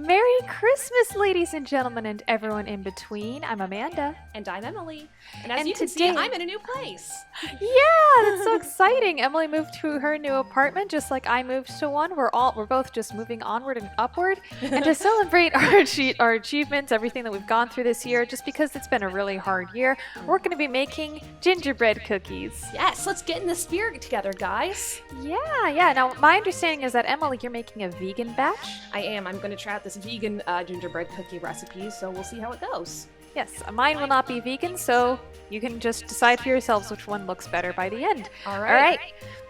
Merry Christmas, ladies and gentlemen, and everyone in between. I'm Amanda. And I'm Emily. And as And you can see, today- I'm in a new place. Yeah, that's so exciting. Emily moved to her new apartment just like I moved to one. We're both just moving onward and upward. And to celebrate our achievements, everything that we've gone through this year, just because it's been a really hard year, we're going to be making gingerbread cookies. Yes, let's get in the spirit together, guys. Yeah. Now, my understanding is that, Emily, you're making a vegan batch? I am. I'm going to try out this vegan gingerbread cookie recipe, so we'll see how it goes. Yes, mine will not be vegan, so you can just decide for yourselves which one looks better by the end. All All right,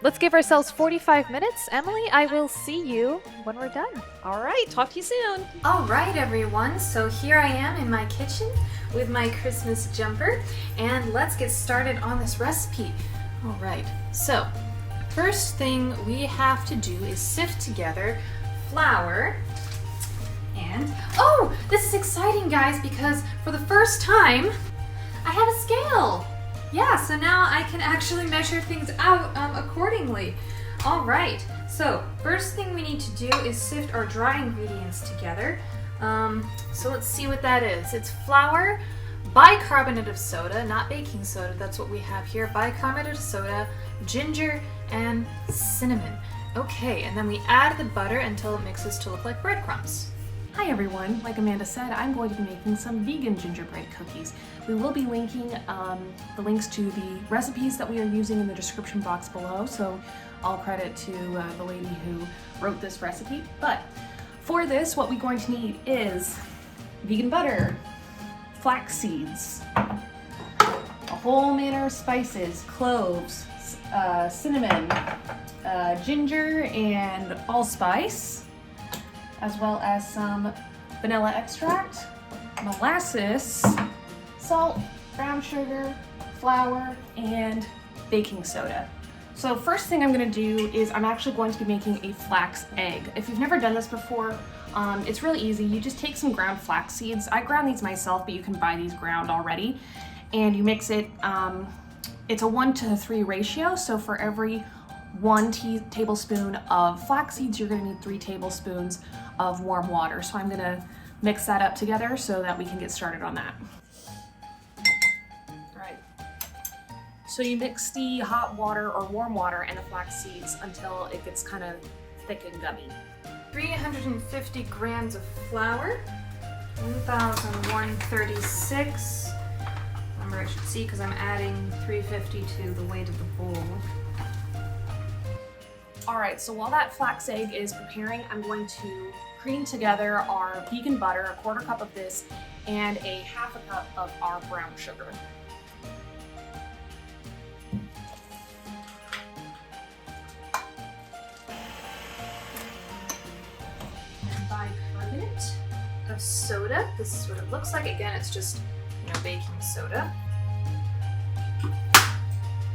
let's give ourselves 45 minutes. Emily, I will see you when we're done. All right, talk to you soon. All right, everyone, so here I am in my kitchen with my Christmas jumper, and let's get started on this recipe. All right, so first thing we have to do is sift together flour. And, oh, this is exciting, guys, because for the first time, I have a scale. Yeah, so now I can actually measure things out accordingly. All right, so first thing we need to do is sift our dry ingredients together. So let's see what that is. It's flour, bicarbonate of soda, not baking soda, that's what we have here, bicarbonate of soda, ginger, and cinnamon. Okay, and then we add the butter until it mixes to look like breadcrumbs. Hi everyone, like Amanda said, I'm going to be making some vegan gingerbread cookies. We will be linking the links to the recipes that we are using in the description box below, so all credit to the lady who wrote this recipe. But for this, what we're going to need is vegan butter, flax seeds, a whole manner of spices, cloves, cinnamon, ginger, and allspice, as well as some vanilla extract, molasses, salt, brown sugar, flour, and baking soda. So first thing I'm going to do is I'm actually going to be making a flax egg. If you've never done this before, it's really easy. You just take some ground flax seeds. I ground these myself, but you can buy these ground already. And you mix it, it's a 1-to-3 ratio, so for every 1 tablespoon of flax seeds, you're going to need 3 tablespoons of warm water. So I'm going to mix that up together so that we can get started on that. All right. So you mix the hot water or warm water and the flax seeds until it gets kind of thick and gummy. 350 grams of flour, 1,136. Remember, I should see because I'm adding 350 to the weight of the bowl. All right, so while that flax egg is preparing, I'm going to cream together our vegan butter, a 1/4 cup of this, and a 1/2 cup of our brown sugar. And bicarbonate of soda. This is what it looks like. Again, it's just, baking soda.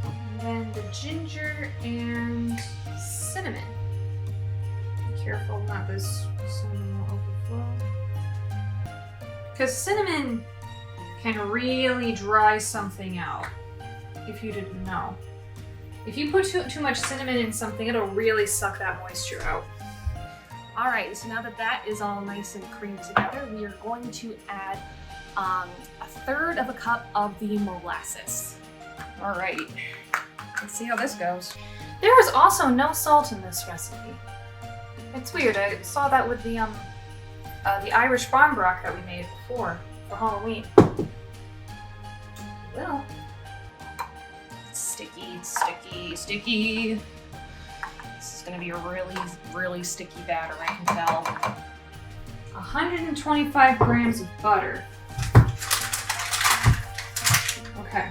And then the ginger and cinnamon. Be careful not this cinnamon will overflow. Because cinnamon can really dry something out, if you didn't know. If you put too much cinnamon in something, it'll really suck that moisture out. All right, so now that that is all nice and creamed together, we are going to add 1/3 cup of the molasses. All right, let's see how this goes. There is also no salt in this recipe. It's weird. I saw that with the Irish barmbrack that we made before for Halloween. Well, Sticky, sticky, sticky. This is gonna be a really, really sticky batter, I can tell. 125 grams of butter. Okay.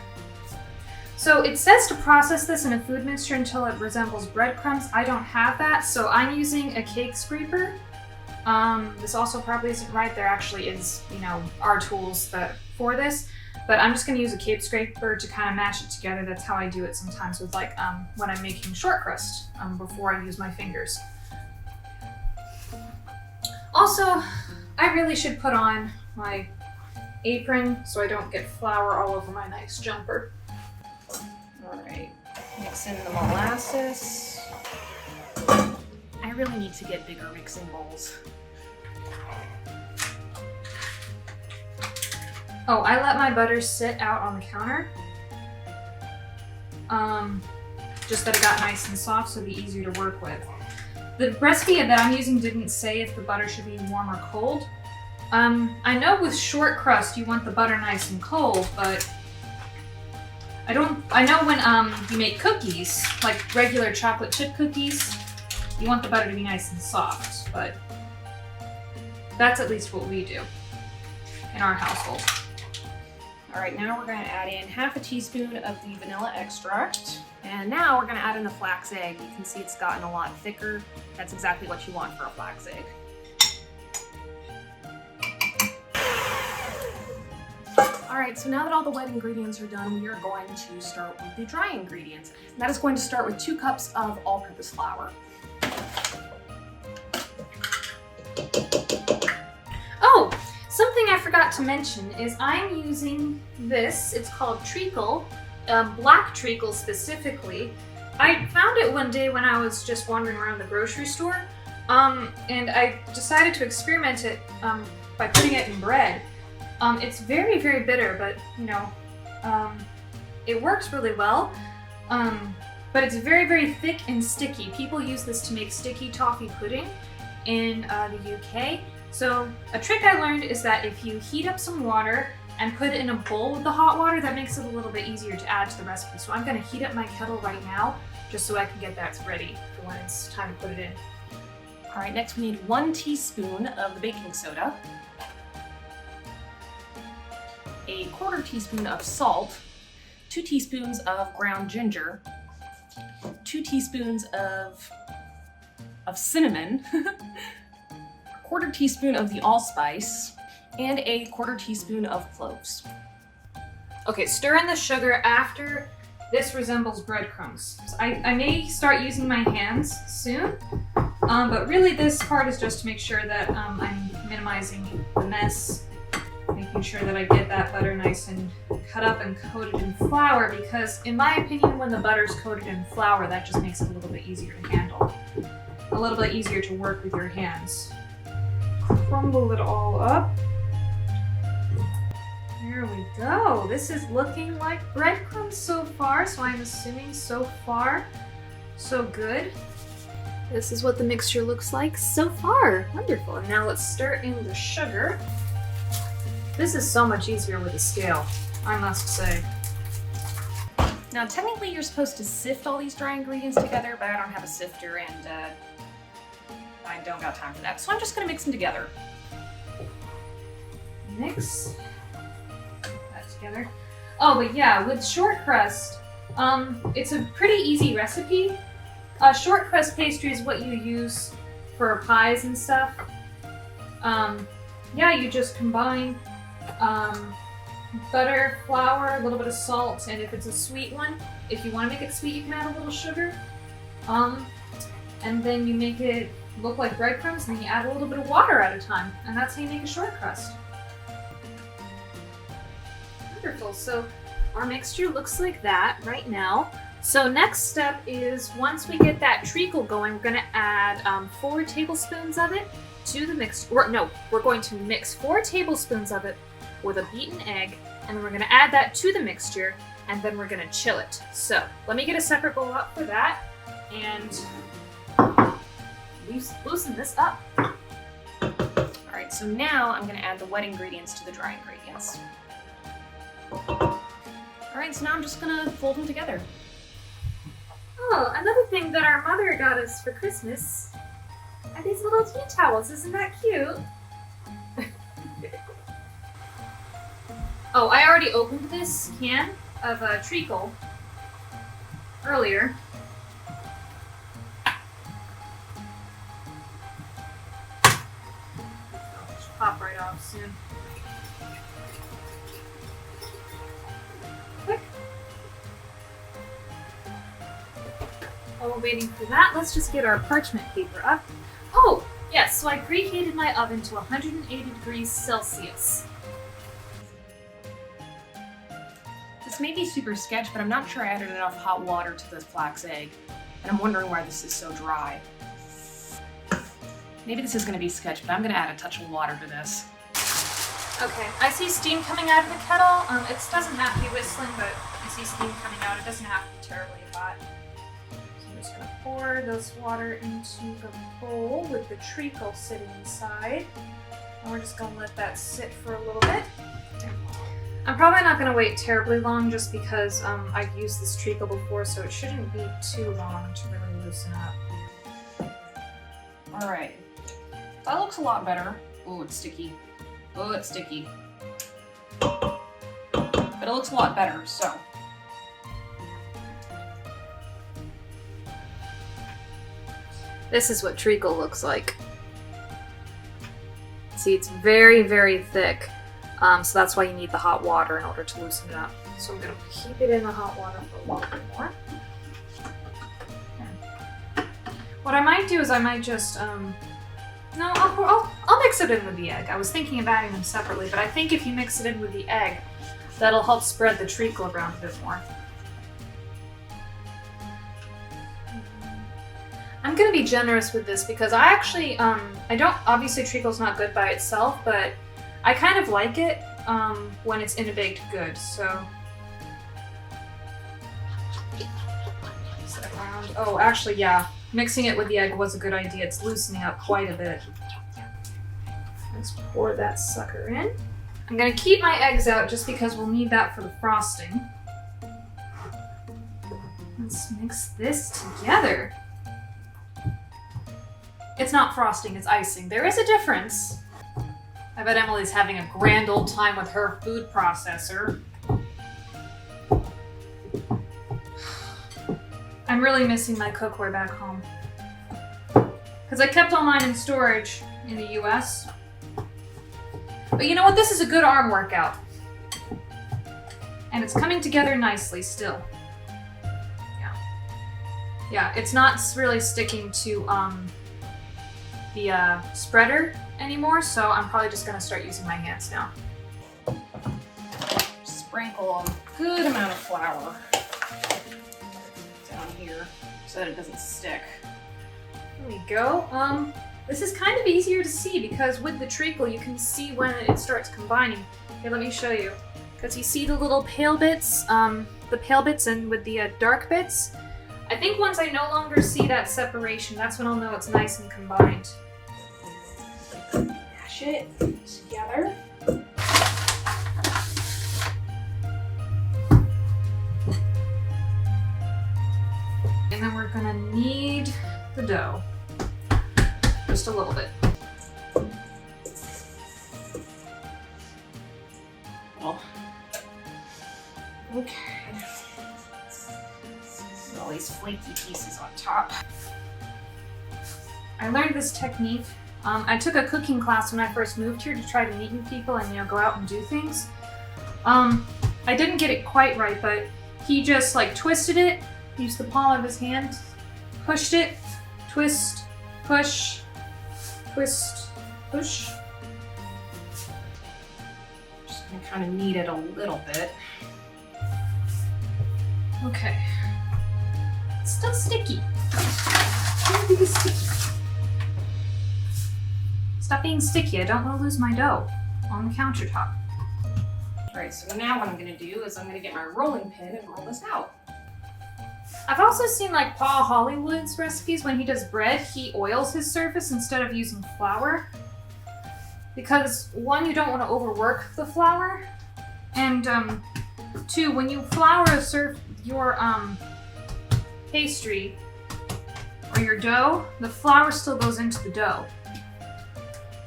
So it says to process this in a food mixture until it resembles breadcrumbs. I don't have that, so I'm using a cake scraper. This also probably isn't right. There actually is, our tools for this, but I'm just gonna use a cake scraper to kind of mash it together. That's how I do it sometimes with when I'm making short crust, before I use my fingers. Also, I really should put on my apron so I don't get flour all over my nice jumper. All right, mix in the molasses. I really need to get bigger mixing bowls. Oh, I let my butter sit out on the counter. Just that it got nice and soft so it'd be easier to work with. The recipe that I'm using didn't say if the butter should be warm or cold. I know with short crust you want the butter nice and cold, but I know when you make cookies, like regular chocolate chip cookies, you want the butter to be nice and soft, but that's at least what we do in our household. All right, now we're going to add in half a teaspoon of the vanilla extract. And now we're going to add in the flax egg. You can see it's gotten a lot thicker. That's exactly what you want for a flax egg. All right, so now that all the wet ingredients are done, we are going to start with the dry ingredients. And that is going to start with 2 cups of all-purpose flour. Oh, something I forgot to mention is I'm using this. It's called treacle, black treacle specifically. I found it one day when I was just wandering around the grocery store, and I decided to experiment it by putting it in bread. It's very, very bitter, but you know, it works really well. But it's very, very thick and sticky. People use this to make sticky toffee pudding in the UK. So a trick I learned is that if you heat up some water and put it in a bowl with the hot water, that makes it a little bit easier to add to the recipe. So I'm gonna heat up my kettle right now, just so I can get that ready for when it's time to put it in. All right, next we need 1 teaspoon of the baking soda, a 1/4 teaspoon of salt, 2 teaspoons of ground ginger, 2 teaspoons of cinnamon, a 1/4 teaspoon of the allspice, and a 1/4 teaspoon of cloves. Okay, stir in the sugar after this resembles breadcrumbs. So I may start using my hands soon, but really this part is just to make sure that I'm minimizing the mess, making sure that I get that butter nice and cut up and coated in flour, because in my opinion, when the butter's coated in flour, that just makes it a little bit easier to handle. A little bit easier to work with your hands. Crumble it all up. There we go. This is looking like breadcrumbs so far, so I'm assuming so far, so good. This is what the mixture looks like so far. Wonderful. And now let's stir in the sugar. This is so much easier with a scale, I must say. Now, technically you're supposed to sift all these dry ingredients together, but I don't have a sifter and I don't got time for that. So I'm just gonna mix them together. Mix that together. Oh, but yeah, with short crust, it's a pretty easy recipe. Short crust pastry is what you use for pies and stuff. Yeah, you just combine butter, flour, a little bit of salt, and if it's a sweet one, if you want to make it sweet, you can add a little sugar. And then you make it look like breadcrumbs, and then you add a little bit of water at a time, and that's how you make a short crust. Wonderful. So our mixture looks like that right now. So next step is, once we get that treacle going, we're going to add 4 tablespoons of it to the mix. We're going to mix 4 tablespoons of it with a beaten egg, and then we're going to add that to the mixture, and then we're going to chill it. So let me get a separate bowl up for that, and loosen this up. All right, so now I'm gonna add the wet ingredients to the dry ingredients. All right, so now I'm just gonna fold them together. Oh, another thing that our mother got us for Christmas are these little tea towels. Isn't that cute? Oh, I already opened this can of treacle earlier. Pop right off soon. Quick. While we're waiting for that, let's just get our parchment paper up. Oh, yes, so I preheated my oven to 180 degrees Celsius. This may be super sketch, but I'm not sure I added enough hot water to this flax egg, and I'm wondering why this is so dry. Maybe this is going to be sketch, but I'm going to add a touch of water to this. Okay, I see steam coming out of the kettle. It doesn't have to be whistling, but I see steam coming out. It doesn't have to be terribly hot. So I'm just gonna pour this water into the bowl with the treacle sitting inside. And we're just gonna let that sit for a little bit. I'm probably not gonna wait terribly long just because I've used this treacle before, so it shouldn't be too long to really loosen up. Alright. That looks a lot better. Oh, it's sticky. Oh, it's sticky. But it looks a lot better, so. This is what treacle looks like. See, it's very, very thick. So that's why you need the hot water in order to loosen it up. So I'm gonna keep it in the hot water for a little bit more. Okay. What I might do is I might just, no, I'll mix it in with the egg. I was thinking of adding them separately, but I think if you mix it in with the egg, that'll help spread the treacle around a bit more. I'm gonna be generous with this because I actually, obviously treacle's not good by itself, but I kind of like it when it's in a baked good, so. Mix it around. Oh, actually, yeah. Mixing it with the egg was a good idea. It's loosening up quite a bit. Let's pour that sucker in. I'm gonna keep my eggs out just because we'll need that for the frosting. Let's mix this together. It's not frosting, it's icing. There is a difference. I bet Emily's having a grand old time with her food processor. I'm really missing my cookware back home. Because I kept all mine in storage in the US. But you know what? This is a good arm workout. And it's coming together nicely still. Yeah. Yeah, it's not really sticking to the spreader anymore, so I'm probably just gonna start using my hands now. Sprinkle a good amount of flour down here so that it doesn't stick. There we go. This is kind of easier to see because with the treacle you can see when it starts combining. Here, let me show you. Because you see the little pale bits, and with the dark bits. I think once I no longer see that separation, that's when I'll know it's nice and combined. Mash it together. And then we're gonna knead the dough. Just a little bit. Oh. Okay. All these flaky pieces on top. I learned this technique. I took a cooking class when I first moved here to try to meet new people and go out and do things. I didn't get it quite right, but he just twisted it, used the palm of his hand, pushed it, twist, push, twist, push. Just gonna kind of knead it a little bit. Okay. It's still sticky. Still sticky. Stop being sticky. I don't want to lose my dough on the countertop. Alright, so now what I'm gonna do is I'm gonna get my rolling pin and roll this out. I've also seen Paul Hollywood's recipes. When he does bread, he oils his surface instead of using flour. Because one, you don't want to overwork the flour. And two, when you flour your pastry or your dough, the flour still goes into the dough.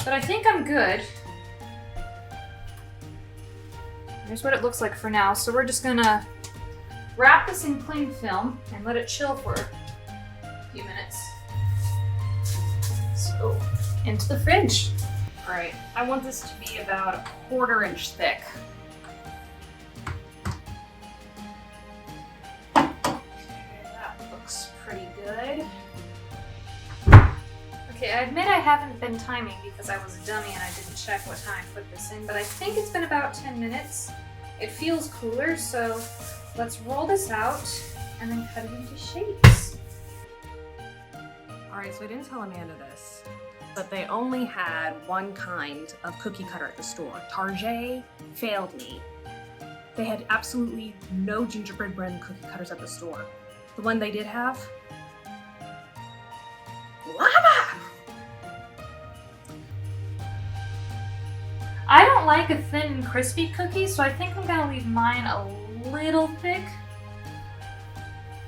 But I think I'm good. Here's what it looks like for now. So we're just gonna wrap this in cling film and let it chill for a few minutes. So, into the fridge. Alright, I want this to be about a 1/4 inch thick. Okay, that looks pretty good. Okay, I admit I haven't been timing because I was a dummy and I didn't check what time I put this in, but I think it's been about 10 minutes. It feels cooler, so let's roll this out and then cut it into shapes. Alright, so I didn't tell Amanda this, but they only had one kind of cookie cutter at the store. Target failed me. They had absolutely no gingerbread brand cookie cutters at the store. The one they did have, lava! I don't like a thin and crispy cookie, so I think I'm gonna leave mine a little thick.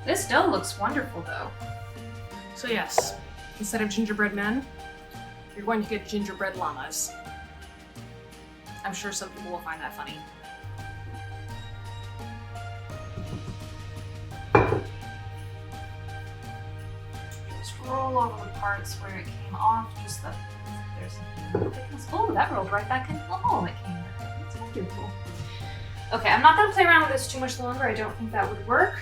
This dough looks wonderful though. So yes, instead of gingerbread men, you're going to get gingerbread llamas. I'm sure some people will find that funny. Just roll over the parts where it came off, just the, there's some thickness. Oh, that rolled right back into the hole it came with. That's wonderful. Okay, I'm not gonna play around with this too much longer. I don't think that would work.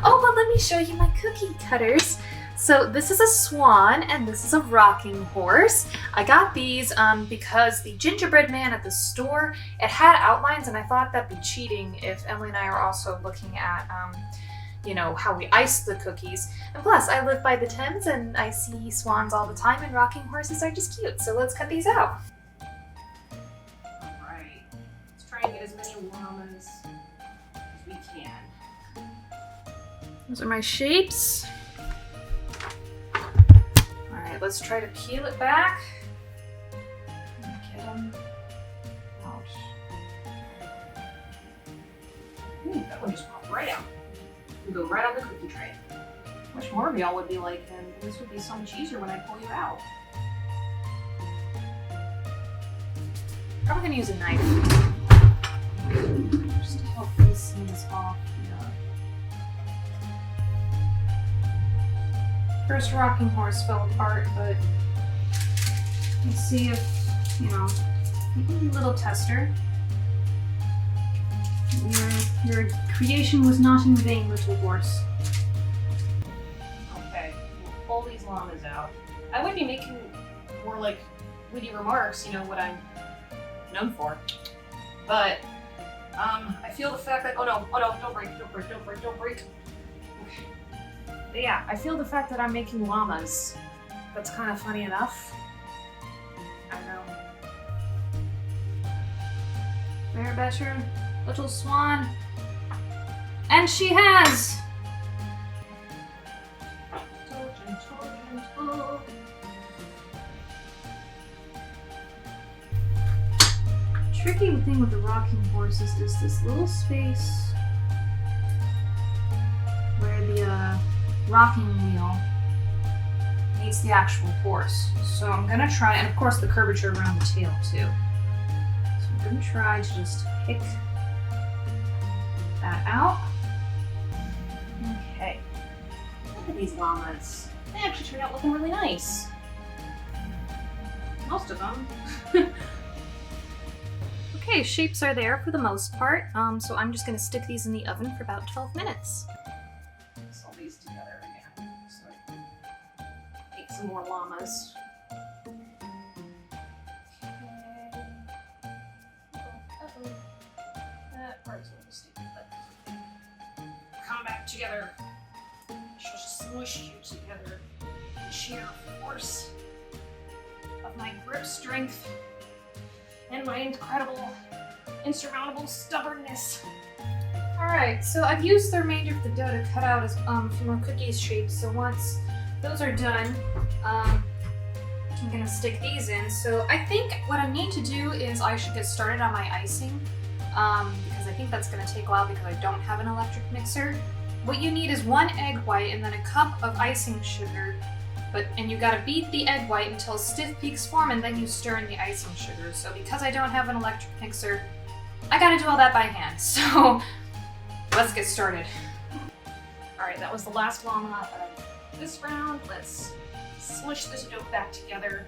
Oh, but let me show you my cookie cutters. So this is a swan and this is a rocking horse. I got these because the gingerbread man at the store, it had outlines, and I thought that'd be cheating if Emily and I are also looking at you know, how we ice the cookies. And plus, I live by the Thames and I see swans all the time, and rocking horses are just cute. So let's cut these out. Alright, let's try and get as many llamas as we can. Those are my shapes. Alright, let's try to peel it back. Get them out. Ooh, that one just popped right out. You go right on the cookie tray. Wish more of y'all would be like him. This would be so much easier when I pull you out. Probably gonna use a knife. Just to help these things off. First rocking horse fell apart, but let's see if, you know, you can do a little tester. Your creation was not in vain, little horse. Okay, we'll pull these llamas out. I would be making more like witty remarks, you know, what I'm known for. But I feel the fact that don't break. But yeah, I feel the fact that I'm making llamas. That's kind of funny enough. I know. Bear little swan. And she has! Tricky thing with the rocking horses is this little space where the rocking wheel meets the actual horse. So I'm gonna try, and of course the curvature around the tail too. So I'm gonna try to just pick that out. Okay. Look at these llamas. They actually turned out looking really nice. Most of them. Okay, shapes are there for the most part, so I'm just gonna stick these in the oven for about 12 minutes. Mix all these together again so I can make some more llamas. That part's a little stupid, but come back together. She'll smush you together. The sheer force of my grip strength and my incredible, insurmountable stubbornness. Alright, so I've used the remainder of the dough to cut out as some more cookies shapes, so once those are done, I'm gonna stick these in. So I think what I need to do is I should get started on my icing, because I think that's gonna take a while because I don't have an electric mixer. What you need is 1 egg white and then a cup of icing sugar, and you gotta beat the egg white until stiff peaks form, and then you stir in the icing sugar. So because I don't have an electric mixer, I gotta do all that by hand. So let's get started. Alright, that was the last llama of this round. Let's smush this dough back together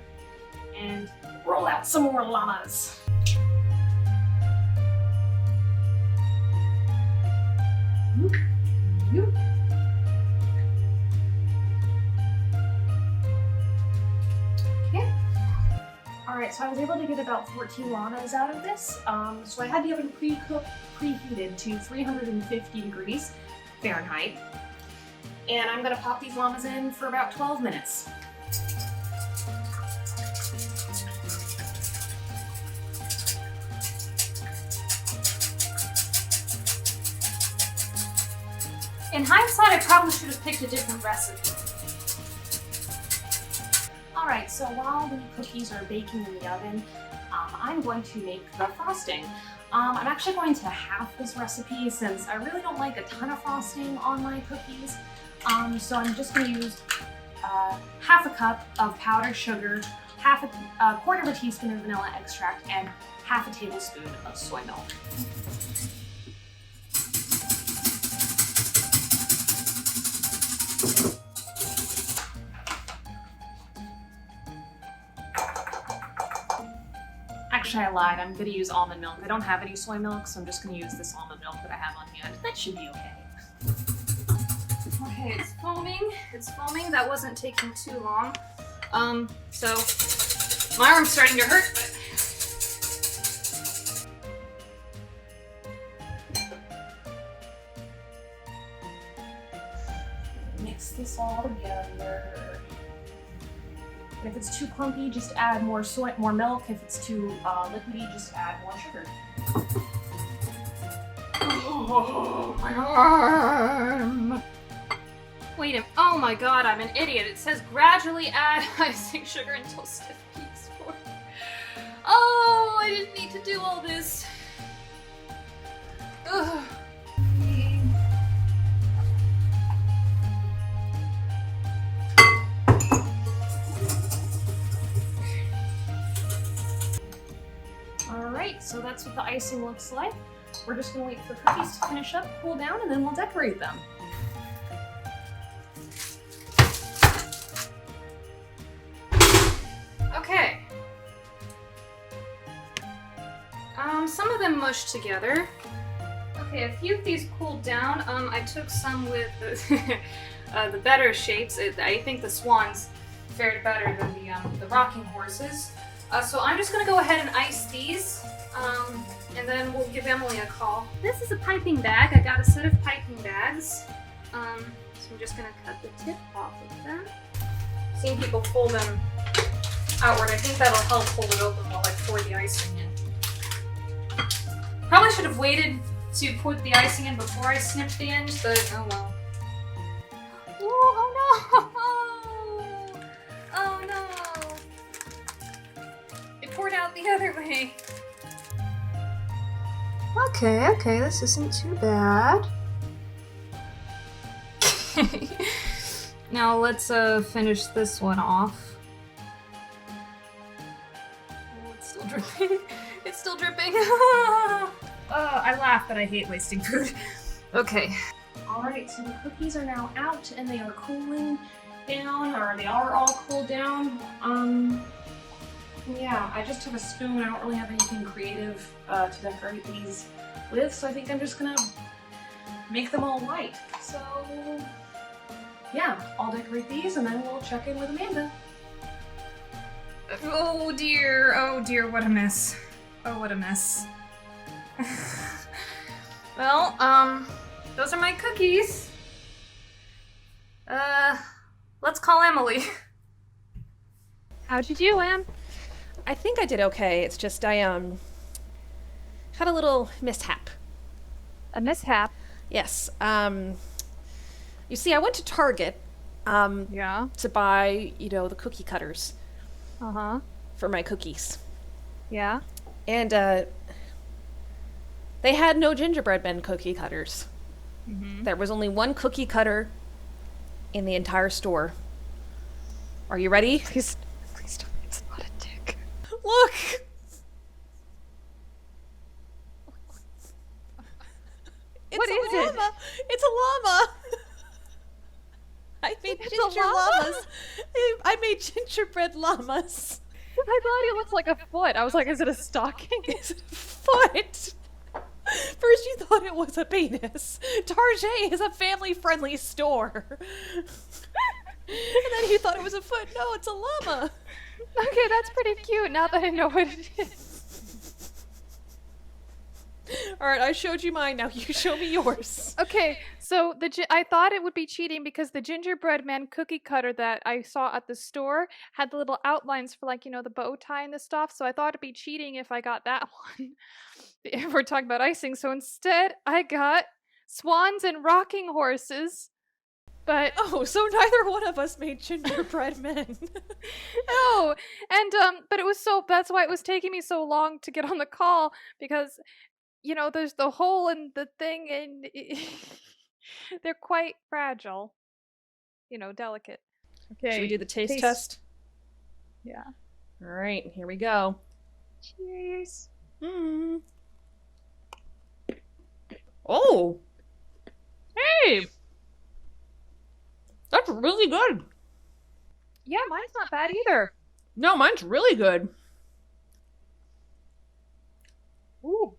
and roll out some more llamas. Okay. Alright, so I was able to get about 14 llamas out of this. So I had the oven preheated to 350 degrees Fahrenheit. And I'm gonna pop these llamas in for about 12 minutes. In hindsight, I probably should have picked a different recipe. Alright, so while the cookies are baking in the oven, I'm going to make the frosting. I'm actually going to half this recipe since I really don't like a ton of frosting on my cookies. So I'm just going to use half a cup of powdered sugar, a quarter of a teaspoon of vanilla extract, and half a tablespoon of soy milk. Actually, I lied. I'm going to use almond milk. I don't have any soy milk, so I'm just going to use this almond milk that I have on hand. That should be okay. Okay, it's foaming. It's foaming. That wasn't taking too long. So my arm's starting to hurt, but Mix this all together. And if it's too clumpy, just add more milk. If it's too liquidy, just add more sugar. oh, my arm. Wait a oh my god, I'm an idiot. It says gradually add icing sugar until stiff peaks form. Oh, I didn't need to do all this. Ugh. Alright, so that's what the icing looks like. We're just gonna wait for cookies to finish up, cool down, and then we'll decorate them. Okay. Some of them mushed together. Okay, a few of these cooled down. I took some with the better shapes. I think the swans fared better than the rocking horses. So I'm just gonna go ahead and ice these, and then we'll give Emily a call. This is a piping bag. I got a set of piping bags. So I'm just gonna cut the tip off of them. Seeing people pull them outward, I think that'll help hold it open while I pour the icing in. Probably should have waited to put the icing in before I snipped the end, but oh well. Oh no! Oh no! It poured out the other way. Okay, this isn't too bad. Now let's finish this one off. Oh, it's still dripping. It's still dripping. I laugh, but I hate wasting food. Okay. Alright, so the cookies are now out and they are cooling down, or they are all cooled down. Yeah, I just have a spoon. I don't really have anything creative to decorate these with, so I think I'm just gonna make them all white. So, yeah, I'll decorate these and then we'll check in with Amanda. Oh dear, what a mess. Oh, what a mess. Well, those are my cookies. Let's call Emily. How'd you do, Em? I think I did okay. It's just I had a little mishap. A mishap? Yes. You see, I went to Target Yeah. to buy, the cookie cutters Uh-huh. for my cookies. Yeah. And they had no gingerbread men cookie cutters. Mm-hmm. There was only one cookie cutter in the entire store. Are you ready? Please tell me it's not a dick. Look! What is it? Llama. It's a llama. I made It's a ginger llama? llamas. I made gingerbread llamas. I thought it looked like a foot. I was like, is it a stocking? It's a foot. First you thought it was a penis. Target is a family-friendly store. And then you thought it was a foot. No, it's a llama. Okay, that's pretty cute now that I know what it is. Alright, I showed you mine. Now you show me yours. Okay, so I thought it would be cheating because the gingerbread man cookie cutter that I saw at the store had the little outlines for the bow tie and the stuff. So I thought it'd be cheating if I got that one. If we're talking about icing. So instead, I got swans and rocking horses. But Oh, so neither one of us made gingerbread men. no, and but it was so that's why it was taking me so long to get on the call because there's the hole in the thing and they're quite fragile. Delicate. Okay. Should we do the taste test? Yeah. All right, here we go. Cheers. Mm. Oh, Hey. that's really good. Yeah, mine's not bad either. No, mine's really good. Ooh.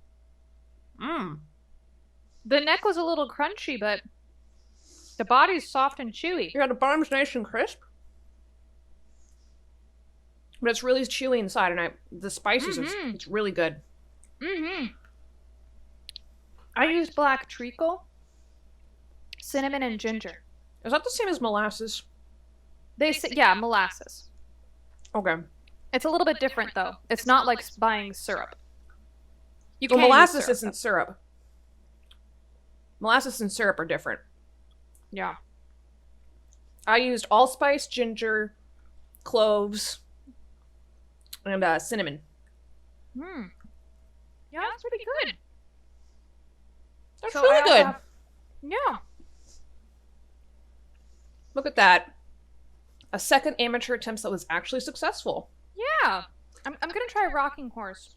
Mmm. The neck was a little crunchy, but the body's soft and chewy. Yeah, the bottom's nice and crisp. But it's really chewy inside, and the spices, it's really good. Mm-hmm. I used black treacle, cinnamon, and ginger. Is that the same as molasses? They say, yeah, molasses. Okay. It's a little bit different, though. It's not like buying syrup. You Well, can use molasses syrup, isn't syrup. Molasses and syrup are different. Yeah. I used allspice, ginger, cloves, and cinnamon. Hmm. Yeah, that's pretty good. That's So really I also good. Yeah. Look at that. A second amateur attempt that was actually successful. Yeah. I'm gonna try rocking horse.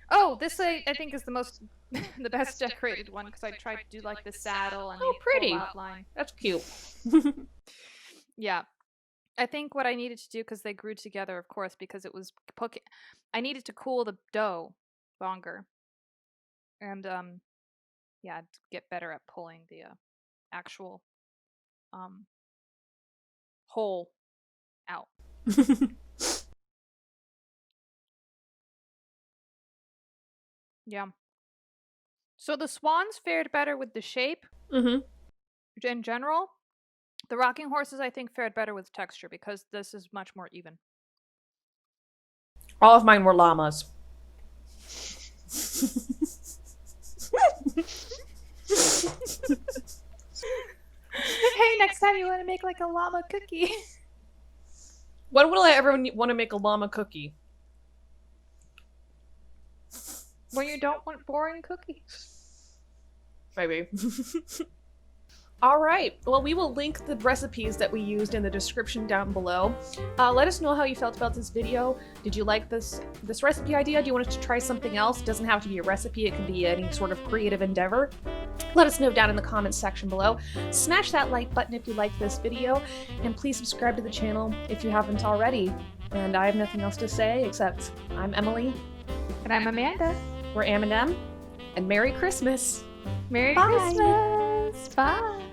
Oh, this I think is the best decorated one because I tried to do like the saddle and Oh, the pretty. full outline. That's cute. Yeah. I think what I needed to do, because they grew together, of course, because it was I needed to cool the dough longer. And, yeah, to get better at pulling the actual hole out. Yeah. So the swans fared better with the shape Mm-hmm. in general. The rocking horses, I think, fared better with texture because this is much more even. All of mine were llamas. Hey, next time you want to make like a llama cookie. When will I ever want to make a llama cookie? When you don't want boring cookies. Maybe. All right. Well, we will link the recipes that we used in the description down below. Let us know how you felt about this video. Did you like this recipe idea? Do you want us to try something else? It doesn't have to be a recipe. It can be any sort of creative endeavor. Let us know down in the comments section below. Smash that like button if you like this video, and please subscribe to the channel if you haven't already. And I have nothing else to say except I'm Emily. And I'm Amanda. We're M&M, and Merry Christmas. Merry Bye. Christmas. Bye.